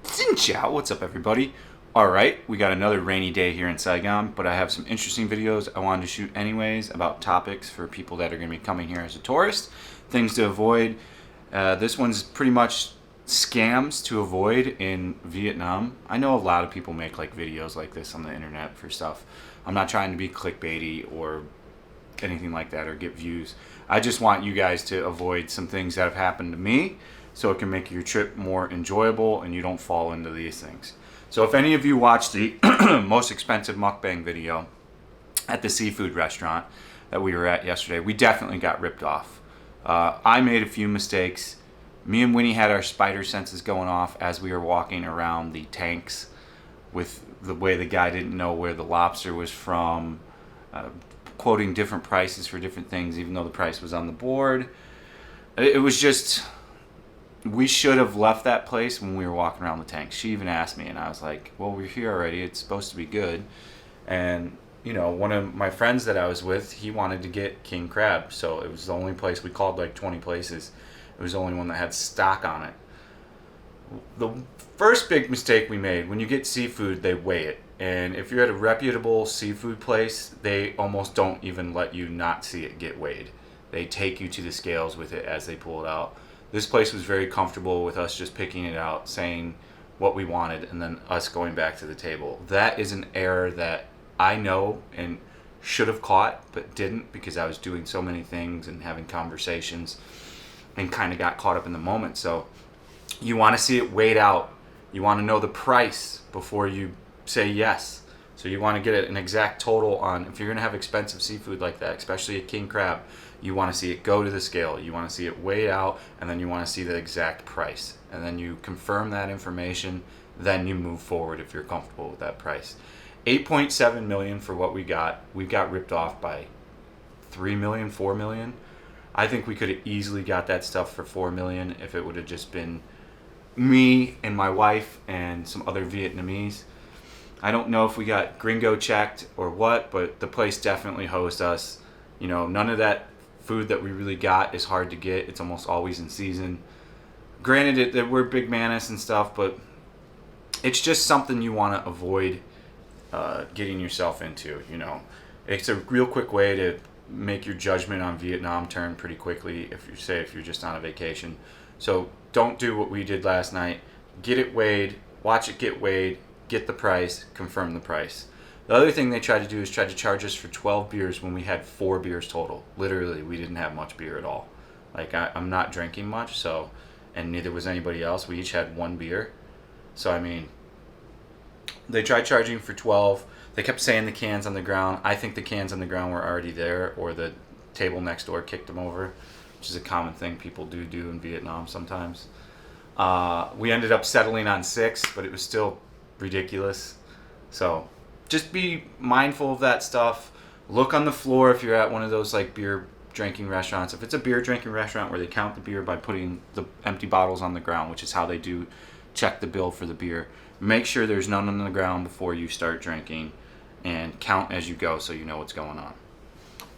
Xin chao, what's up everybody? Alright, we got another rainy day here in Saigon, but I have some interesting videos I wanted to shoot anyways about topics for people that are going to be coming here as a tourist, things to avoid. This one's pretty much scams to avoid in Vietnam. I know a lot of people make like videos like this on the internet for stuff. I'm not trying to be clickbaity or anything like that or get views. I just want you guys to avoid some things that have happened to me so it can make your trip more enjoyable and you don't fall into these things. So if any of you watched the most expensive mukbang video at the seafood restaurant that we were at yesterday, we definitely got ripped off. I made a few mistakes. Me and Winnie had our spider senses going off as we were walking around the tanks with the way the guy didn't know where the lobster was from, quoting different prices for different things even though the price was on the board. It was just, we should have left that place when we were walking around the tank. She even asked me and I was like, well, we're here already, it's supposed to be good. And you know, one of my friends that I was with, he wanted to get king crab, so it was the only place. We called like 20 places, it was the only one that had stock on it. The first big mistake we made, when you get seafood, they weigh it. And if you're at a reputable seafood place, they almost don't even let you not see it get weighed. They take you to the scales with it as they pull it out. This place was very comfortable with us just picking it out, saying what we wanted, and then us going back to the table. That is an error that I know and should have caught, but didn't because I was doing so many things and having conversations and kind of got caught up in the moment. So you want to see it weighed out. You want to know the price before you say yes. So you want to get an exact total on, if you're going to have expensive seafood like that, especially a king crab, you want to see it go to the scale. You want to see it weighed out, and then you want to see the exact price. And then you confirm that information, then you move forward if you're comfortable with that price. 8.7 million for what we got. We got ripped off by 3 million, 4 million. I think we could have easily got that stuff for 4 million if it would have just been me and my wife and some other Vietnamese. I don't know if we got gringo checked or what, but the place definitely hosed us. You know, none of that food that we really got is hard to get. It's almost always in season. Granted, that we're big manis and stuff, but it's just something you want to avoid getting yourself into. You know, it's a real quick way to make your judgment on Vietnam turn pretty quickly if you're just on a vacation. So don't do what we did last night. Get it weighed, watch it get weighed, get the price, confirm the price. The other thing they tried to do is try to charge us for 12 beers when we had 4 beers total. Literally, we didn't have much beer at all. Like, I'm not drinking much, so, and neither was anybody else. We each had 1 beer. So, I mean, they tried charging for 12. They kept saying the cans on the ground. I think the cans on the ground were already there, or the table next door kicked them over, which is a common thing people do in Vietnam sometimes. We ended up settling on 6, but it was still ridiculous. So just be mindful of that stuff. Look on the floor if you're at one of those like beer drinking restaurants. If it's a beer drinking restaurant where they count the beer by putting the empty bottles on the ground, which is how they do check the bill for the beer, make sure there's none on the ground before you start drinking, and count as you go so you know what's going on.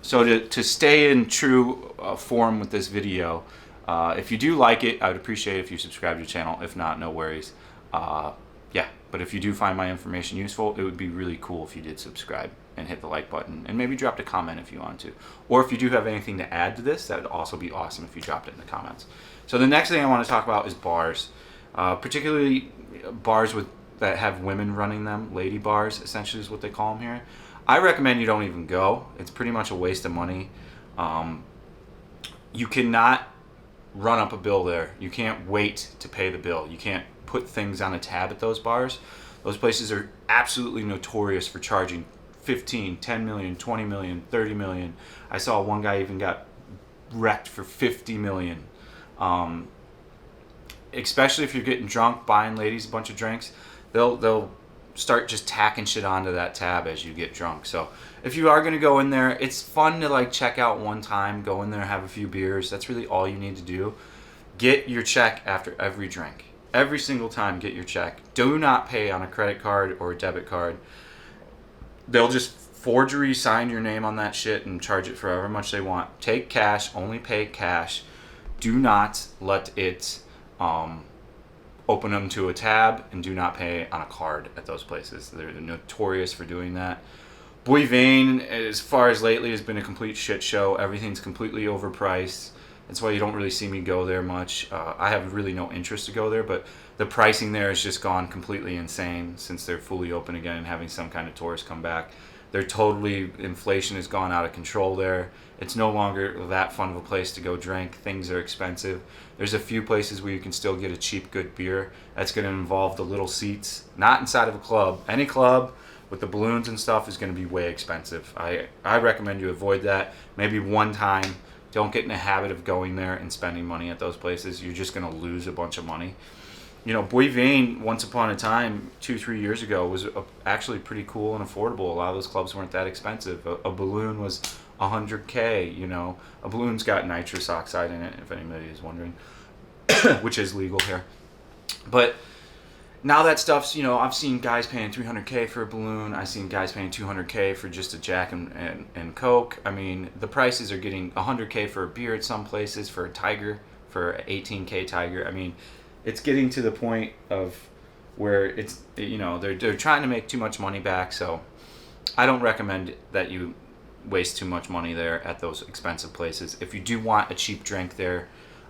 So to stay in true form with this video, if you do like it, I would appreciate it if you subscribe to the channel. If not, no worries. Yeah, but if you do find my information useful, it would be really cool if you did subscribe and hit the like button, and maybe dropped a comment if you want to. Or if you do have anything to add to this, that would also be awesome if you dropped it in the comments. So the next thing I want to talk about is bars, particularly bars that have women running them. Lady bars, essentially, is what they call them here. I recommend you don't even go. It's pretty much a waste of money. You cannot run up a bill there. You can't wait to pay the bill. You can't put things on a tab at those bars. Those places are absolutely notorious for charging 15, 10 million, 20 million, 30 million. I saw one guy even got wrecked for 50 million. Especially if you're getting drunk, buying ladies a bunch of drinks, they'll start just tacking shit onto that tab as you get drunk. So if you are going to go in there, it's fun to like check out one time, go in there, have a few beers. That's really all you need to do. Get your check after every drink. Every single time, get your check. Do not pay on a credit card or a debit card. They'll just forgery sign your name on that shit and charge it for however much they want. Take cash, only pay cash. Do not let it open them to a tab and do not pay on a card at those places. They're notorious for doing that. Boivin, as far as lately, has been a complete shit show. Everything's completely overpriced. That's why you don't really see me go there much. I have really no interest to go there, but the pricing there has just gone completely insane since they're fully open again and having some kind of tourists come back. Inflation has gone out of control there. It's no longer that fun of a place to go drink. Things are expensive. There's a few places where you can still get a cheap, good beer. That's going to involve the little seats, not inside of a club. Any club with the balloons and stuff is going to be way expensive. I recommend you avoid that. Maybe one time. Don't get in the habit of going there and spending money at those places. You're just going to lose a bunch of money. You know, Boivin, once upon a time, 2-3 years ago, was actually pretty cool and affordable. A lot of those clubs weren't that expensive. A balloon was $100K, you know. A balloon's got nitrous oxide in it, if anybody is wondering, which is legal here. But now that stuff's, you know, I've seen guys paying $300K for a balloon. I've seen guys paying $200K for just a Jack and Coke. I mean, the prices are getting $100K for a beer at some places, for a Tiger, for an 18K Tiger. I mean, it's getting to the point of where it's, you know, they're trying to make too much money back. So I don't recommend that you waste too much money there at those expensive places. If you do want a cheap drink there,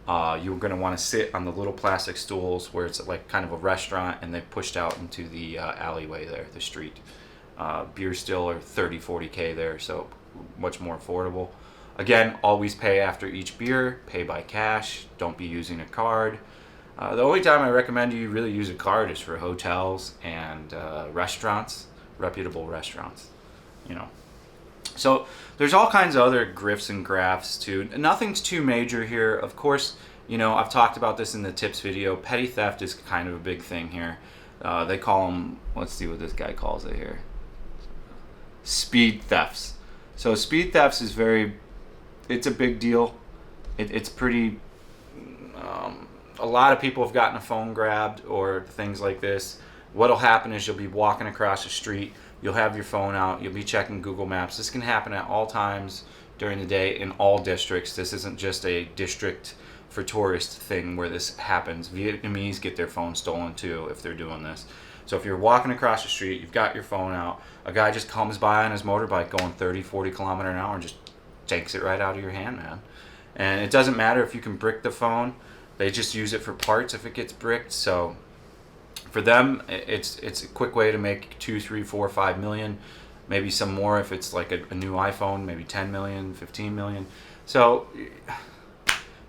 you're going to want to sit on the little plastic stools where it's like kind of a restaurant, and they pushed out into the alleyway there, the street. Beers still are 30-40K there, so much more affordable. Again, always pay after each beer. Pay by cash. Don't be using a card. The only time I recommend you really use a card is for hotels and restaurants, reputable restaurants, you know. So there's all kinds of other grifts and grafts too. Nothing's too major here. Of course, you know, I've talked about this in the tips video. Petty theft is kind of a big thing here. They call them, let's see what this guy calls it here, speed thefts. So speed thefts is it's a big deal. It's pretty, a lot of people have gotten a phone grabbed or things like this. What'll happen is you'll be walking across the street, you'll have your phone out, you'll be checking Google Maps. This can happen at all times during the day in all districts. This isn't just a district for tourist thing where this happens. Vietnamese get their phone stolen too if they're doing this. So if you're walking across the street, you've got your phone out, a guy just comes by on his motorbike going 30-40 kilometers an hour and just takes it right out of your hand, man. And it doesn't matter if you can brick the phone. They just use it for parts if it gets bricked. So for them, it's a quick way to make 2, 3, 4, 5 million, maybe some more if it's like a new iPhone, maybe 10 million, 15 million. So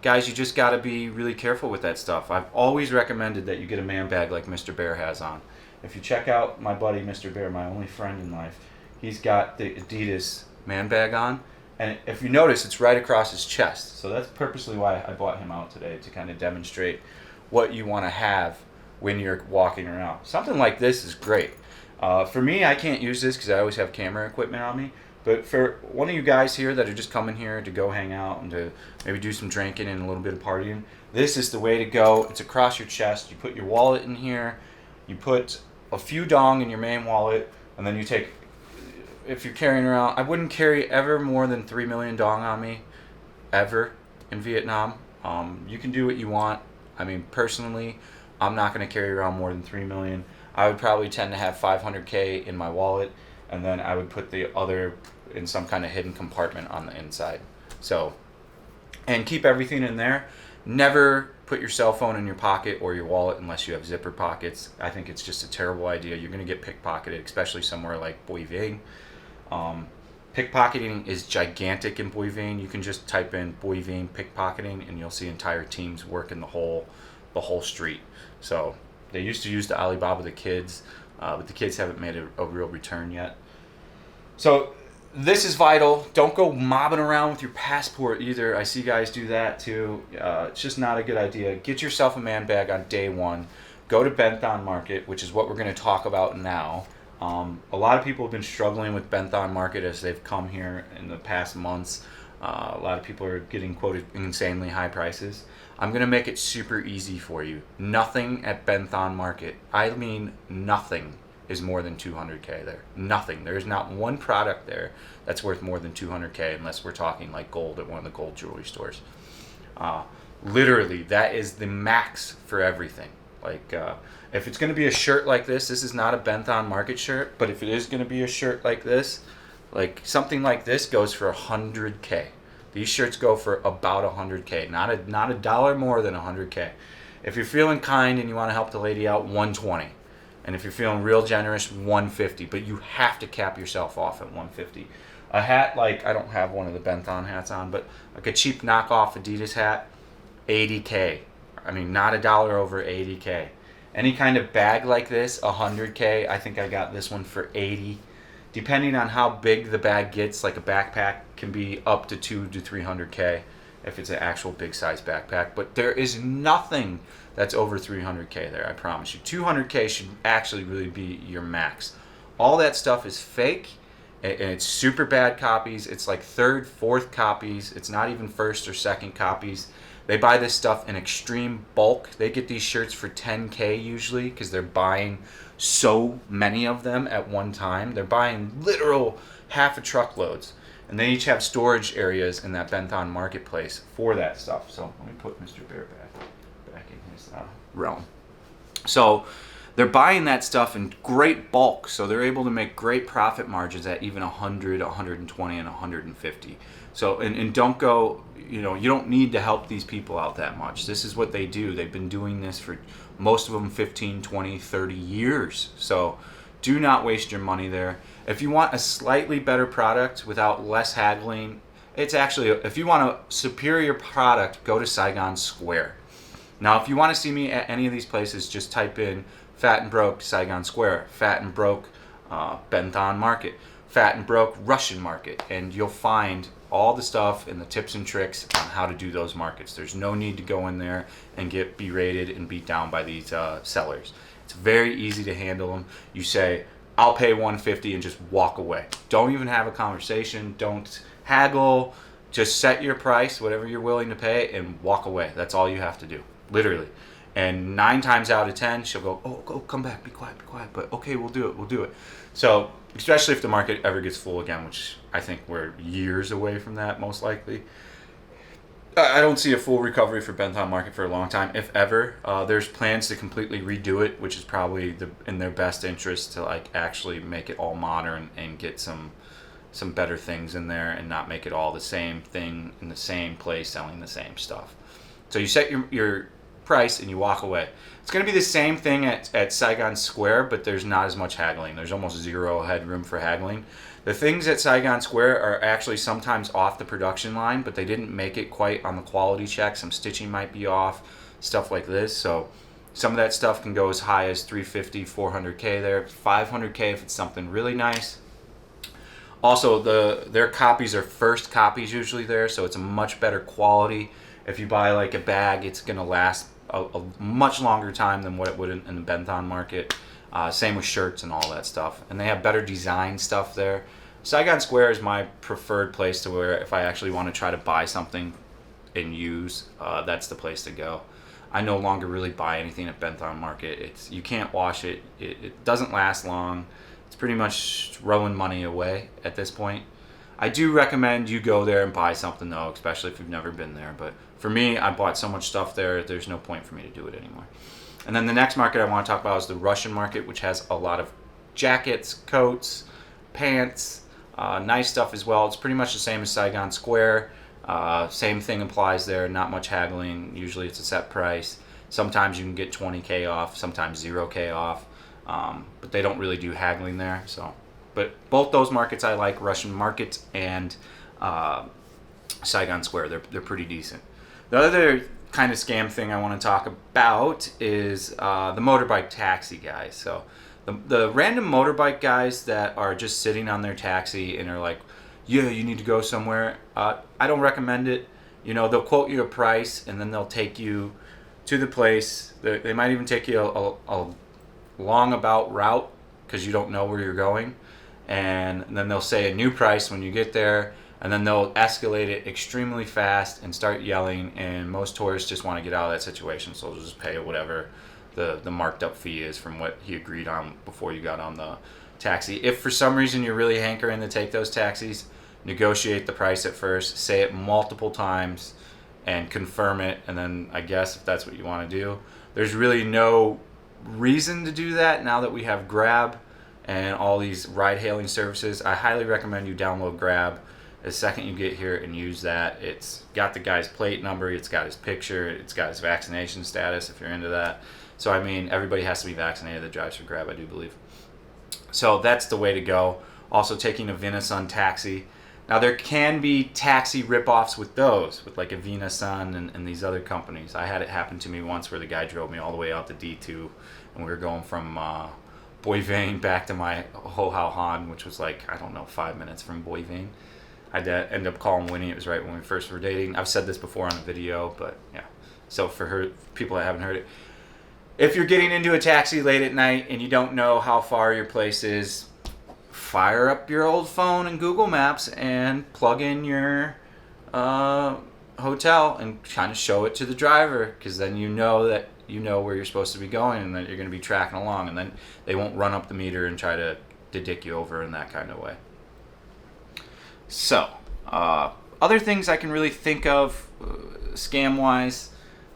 guys, you just got to be really careful with that stuff. I've always recommended that you get a man bag like Mr. Bear has on. If you check out my buddy Mr. Bear, my only friend in life, he's got the Adidas man bag on. And if you notice, it's right across his chest. So that's purposely why I bought him out today, to kind of demonstrate what you want to have when you're walking around. Something like this is great. For me, I can't use this because I always have camera equipment on me. But for one of you guys here that are just coming here to go hang out and to maybe do some drinking and a little bit of partying, this is the way to go. It's across your chest. You put your wallet in here. You put a few dong in your main wallet, and then you take, if you're carrying around, I wouldn't carry ever more than 3 million dong on me, ever, in Vietnam. You can do what you want. I mean, personally, I'm not going to carry around more than 3 million. I would probably tend to have 500K in my wallet, and then I would put the other in some kind of hidden compartment on the inside. So, and keep everything in there. Never put your cell phone in your pocket or your wallet unless you have zipper pockets. I think it's just a terrible idea. You're going to get pickpocketed, especially somewhere like Bui Vinh. Pickpocketing is gigantic in Bui Vinh. You can just type in Bui Vinh pickpocketing and you'll see entire teams working the whole street. So they used to use the Alibaba the kids, but the kids haven't made a real return yet. So this is vital. Don't go mobbing around with your passport either. I see guys do that too. It's just not a good idea. Get yourself a man bag on day one. Go to Ben Thanh Market, which is what we're going to talk about now. A lot of people have been struggling with Ben Thanh Market as they've come here in the past months. A lot of people are getting quoted insanely high prices. I'm going to make it super easy for you. Nothing at Ben Thanh Market, I mean nothing, is more than 200K there. Nothing. There's not one product there that's worth more than 200K unless we're talking like gold at one of the gold jewelry stores. Literally, that is the max for everything. Like, if it's going to be a shirt like this is not a Benthon Market shirt, but if it is going to be a shirt like this, like something like this goes for $100K. These shirts go for about $100K, not a dollar more than $100K. If you're feeling kind and you want to help the lady out, $120. And if you're feeling real generous, $150. But you have to cap yourself off at $150. A hat, like, I don't have one of the Benthon hats on, but like a cheap knockoff Adidas hat, $80K. I mean, not a dollar over $80K. Any kind of bag like this, $100K. I think I got this one for $80. Depending on how big the bag gets, like a backpack can be up to $200 to $300K if it's an actual big size backpack. But there is nothing that's over $300K there, I promise you. $200K should actually really be your max. All that stuff is fake, and it's super bad copies. It's like third, fourth copies. It's not even first or second copies. They buy this stuff in extreme bulk. They get these shirts for $10K usually because they're buying so many of them at one time. They're buying literal half a truckloads. And they each have storage areas in that Benthon marketplace for that stuff. So let me put Mr. Bear back in his realm. So they're buying that stuff in great bulk. So they're able to make great profit margins at even 100, 120, and 150. So, and don't go, you don't need to help these people out that much. This is what they do. They've been doing this for most of them 15, 20, 30 years. So do not waste your money there. If you want a slightly better product without less haggling, it's actually, if you want a superior product, go to Saigon Square. Now, if you want to see me at any of these places, just type in Fat and Broke Saigon Square, Fat and Broke Benthon Market, Fat and Broke Russian Market, and you'll find all the stuff and the tips and tricks on how to do those markets. There's no need to go in there and get berated and beat down by these sellers. It's very easy to handle them. You say, I'll pay $150 and just walk away. Don't even have a conversation. Don't haggle. Just set your price, whatever you're willing to pay, and walk away. That's all you have to do, literally. And 9 times out of 10, she'll go, oh, come back, be quiet. But okay, we'll do it. So, especially if the market ever gets full again, which I think we're years away from that, most likely. I don't see a full recovery for Benthon Market for a long time, if ever. There's plans to completely redo it, which is probably in their best interest to like actually make it all modern and get some better things in there and not make it all the same thing in the same place selling the same stuff. So you set your price and you walk away. It's going to be the same thing at Saigon Square, but there's not as much haggling. There's almost zero headroom for haggling. The things at Saigon Square are actually sometimes off the production line, but they didn't make it quite on the quality check. Some stitching might be off, stuff like this. So some of that stuff can go as high as $350, $400K there, $500K if it's something really nice. Also, their copies are first copies usually there, so it's a much better quality. If you buy like a bag, it's going to last a much longer time than what it would in the Benthon Market. Same with shirts and all that stuff. And they have better design stuff there. Saigon Square is my preferred place to where if I actually want to try to buy something and use, that's the place to go. I no longer really buy anything at Benthon Market. You can't wash it. It doesn't last long. It's pretty much throwing money away at this point. I do recommend you go there and buy something though, especially if you've never been there. But for me, I bought so much stuff there, there's no point for me to do it anymore. And then the next market I want to talk about is the Russian market, which has a lot of jackets, coats, pants, nice stuff as well. It's pretty much the same as Saigon Square. Same thing applies there, not much haggling. Usually it's a set price. Sometimes you can get 20K off, sometimes 0K off. But they don't really do haggling there. But both those markets I like, Russian market and Saigon Square. They're pretty decent. The other kind of scam thing I want to talk about is the motorbike taxi guys. So the random motorbike guys that are just sitting on their taxi and are like, yeah, you need to go somewhere. I don't recommend it. They'll quote you a price and then they'll take you to the place. They might even take you a long about route because you don't know where you're going. And then they'll say a new price when you get there. And then they'll escalate it extremely fast and start yelling, and most tourists just want to get out of that situation, so they'll just pay whatever the marked up fee is from what he agreed on before you got on the taxi. If for some reason you're really hankering to take those taxis, negotiate the price at first, say it multiple times, and confirm it, and then I guess if that's what you want to do. there's really no reason to do that now that we have Grab and all these ride-hailing services. I highly recommend you download Grab the second you get here and use that. It's got the guy's plate number, it's got his picture, it's got his vaccination status if you're into that. So I mean, everybody has to be vaccinated that drives for Grab, I do believe. So that's the way to go. Also taking a Vinasun taxi. Now there can be taxi ripoffs with those, with like a Vinasun and these other companies. I had it happen to me once where the guy drove me all the way out to D2 and we were going from Boivin back to my Ho Hao Han, which was like, I don't know, 5 minutes from Boivin. I ended up calling Winnie. It was right when we first were dating. I've said this before on a video, but yeah. So for her, people that haven't heard it, if you're getting into a taxi late at night and you don't know how far your place is, fire up your old phone and Google Maps and plug in your hotel and kind of show it to the driver, because then you know that you know where you're supposed to be going and that you're going to be tracking along, and then they won't run up the meter and try to dick you over in that kind of way. So, other things I can really think of scam-wise,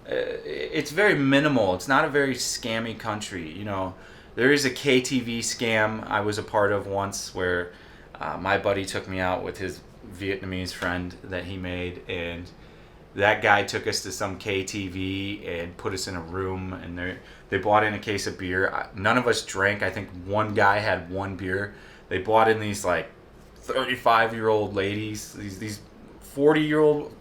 it's very minimal. It's not a very scammy country. You know, there is a KTV scam I was a part of once where my buddy took me out with his Vietnamese friend that he made, and that guy took us to some KTV and put us in a room, and they bought in a case of beer. None of us drank. I think one guy had one beer. They brought in these like 35-year-old ladies, these 40-year-old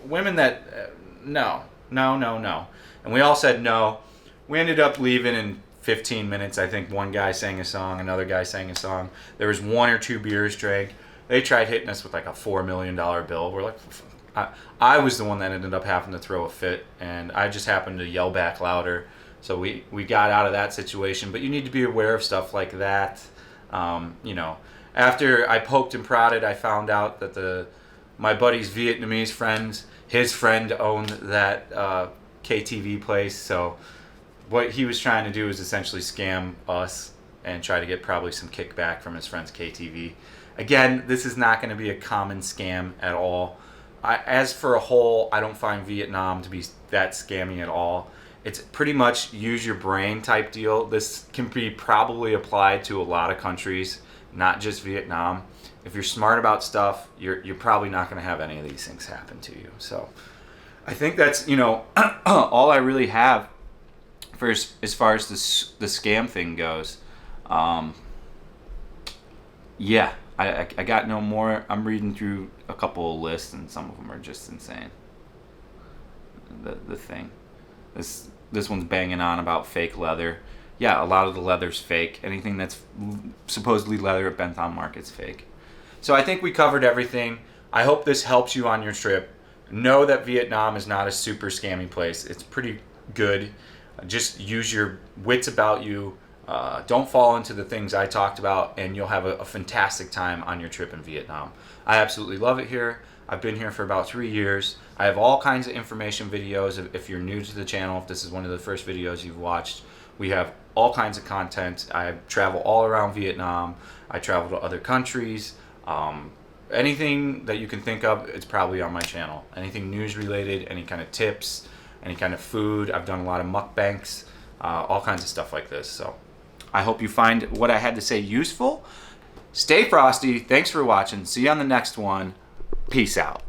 women that no. And we all said no. We ended up leaving in 15 minutes. I think one guy sang a song, another guy sang a song. There was 1 or 2 beers drank. They tried hitting us with like a $4 million bill. We're like, I was the one that ended up having to throw a fit, and I just happened to yell back louder. So we got out of that situation. But you need to be aware of stuff like that. You know, after I poked and prodded, I found out that my buddy's Vietnamese friend, his friend owned that KTV place. So what he was trying to do is essentially scam us and try to get probably some kickback from his friend's KTV. Again, this is not going to be a common scam at all. As for a whole, I don't find Vietnam to be that scammy at all. It's pretty much use your brain type deal. This can be probably applied to a lot of countries, not just Vietnam. If you're smart about stuff, you're probably not going to have any of these things happen to you. So I think that's, you know, all I really have for as far as the scam thing goes. Yeah, I got no more. I'm reading through a couple of lists, and some of them are just insane. The thing. This one's banging on about fake leather. Yeah, a lot of the leather's fake. Anything that's supposedly leather at Bentham Market's fake. So I think we covered everything. I hope this helps you on your trip. Know that Vietnam is not a super scammy place. It's pretty good. Just use your wits about you. Don't fall into the things I talked about, and you'll have a fantastic time on your trip in Vietnam. I absolutely love it here. I've been here for about 3 years. I have all kinds of information videos. If you're new to the channel, if this is one of the first videos you've watched, we have all kinds of content. I travel all around Vietnam. I travel to other countries. Anything that you can think of, it's probably on my channel. Anything news related, any kind of tips, any kind of food. I've done a lot of mukbangs, all kinds of stuff like this. So I hope you find what I had to say useful. Stay frosty. Thanks for watching. See you on the next one. Peace out.